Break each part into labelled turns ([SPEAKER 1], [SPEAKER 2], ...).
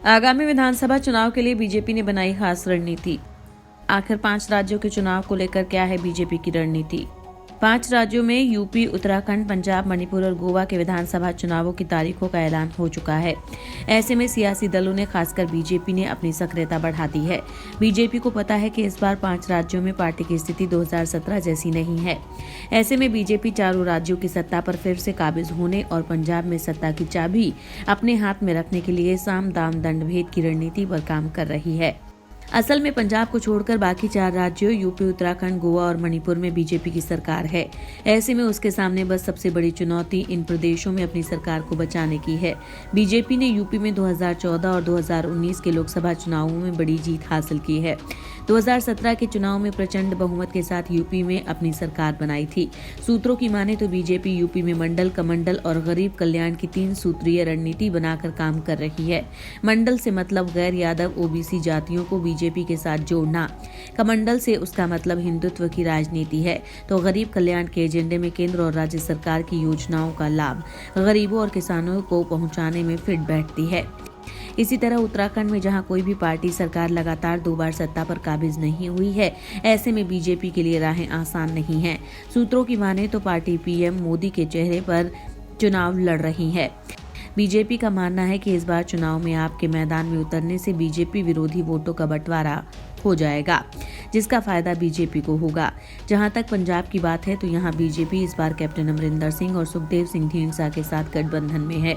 [SPEAKER 1] आगामी विधानसभा चुनाव के लिए बीजेपी ने बनाई खास रणनीति। आखिर 5 राज्यों के चुनाव को लेकर क्या है बीजेपी की रणनीति? 5 राज्यों में यूपी, उत्तराखंड, पंजाब, मणिपुर और गोवा के विधानसभा चुनावों की तारीखों का ऐलान हो चुका है। ऐसे में सियासी दलों ने, खासकर बीजेपी ने, अपनी सक्रियता बढ़ा दी है। बीजेपी को पता है कि इस बार 5 राज्यों में पार्टी की स्थिति 2017 जैसी नहीं है। ऐसे में बीजेपी चारों राज्यों की सत्ता पर फिर से काबिज होने और पंजाब में सत्ता की चाबी अपने हाथ में रखने के लिए साम दाम दंड भेद की रणनीति पर काम कर रही है। असल में पंजाब को छोड़कर बाकी 4 राज्यों यूपी, उत्तराखंड, गोवा और मणिपुर में बीजेपी की सरकार है। ऐसे में उसके सामने बस सबसे बड़ी चुनौती इन प्रदेशों में अपनी सरकार को बचाने की है। बीजेपी ने यूपी में 2014 और 2019 के लोकसभा चुनावों में बड़ी जीत हासिल की है। 2017 के चुनाव में प्रचंड बहुमत के साथ यूपी में अपनी सरकार बनाई थी। सूत्रों की माने तो बीजेपी यूपी में मंडल, कमंडल और गरीब कल्याण की 3 सूत्रीय रणनीति बनाकर काम कर रही है। मंडल से मतलब गैर यादव ओबीसी जातियों को बीजेपी के साथ जोड़ना, कमंडल से उसका मतलब हिंदुत्व की राजनीति है, तो गरीब कल्याण के एजेंडे में केंद्र और राज्य सरकार की योजनाओं का लाभ गरीबों और किसानों को पहुंचाने में फिट बैठती है। इसी तरह उत्तराखंड में जहां कोई भी पार्टी सरकार लगातार 2 बार सत्ता पर काबिज नहीं हुई है, ऐसे में बीजेपी के लिए राहें आसान नहीं हैं। सूत्रों की माने तो पार्टी पीएम मोदी के चेहरे पर चुनाव लड़ रही है। बीजेपी का मानना है कि इस बार चुनाव में आपके मैदान में उतरने से बीजेपी विरोधी वोटों का बंटवारा हो जाएगा, जिसका फायदा बीजेपी को होगा। जहां तक पंजाब की बात है तो यहां बीजेपी इस बार कैप्टन अमरिंदर सिंह और सुखदेव सिंह ढींढसा के साथ गठबंधन में है।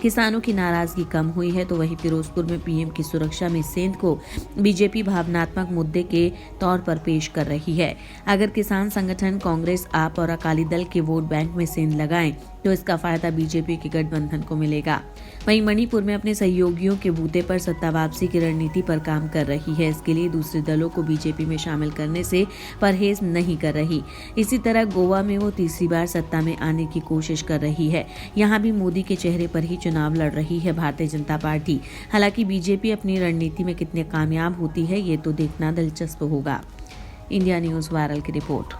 [SPEAKER 1] किसानों की नाराजगी कम हुई है तो वहीं फिरोजपुर में पीएम की सुरक्षा में सेंध को बीजेपी भावनात्मक मुद्दे के तौर पर पेश कर रही है। अगर किसान संगठन, कांग्रेस, आप और अकाली दल के वोट बैंक में सेंध लगाएं तो इसका फायदा बीजेपी के गठबंधन को मिलेगा। वहीं मणिपुर में अपने सहयोगियों के बूते पर सत्ता वापसी की रणनीति पर काम कर रही है। इसके लिए दूसरे दलों को बीजेपी में शामिल करने से परहेज नहीं कर रही। इसी तरह गोवा में वो तीसरी बार सत्ता में आने की कोशिश कर रही है। यहाँ भी मोदी के चेहरे पर ही चुनाव लड़ रही है भारतीय जनता पार्टी। हालांकि बीजेपी अपनी रणनीति में कितने कामयाब होती है ये तो देखना दिलचस्प होगा। इंडिया न्यूज वायरल की रिपोर्ट।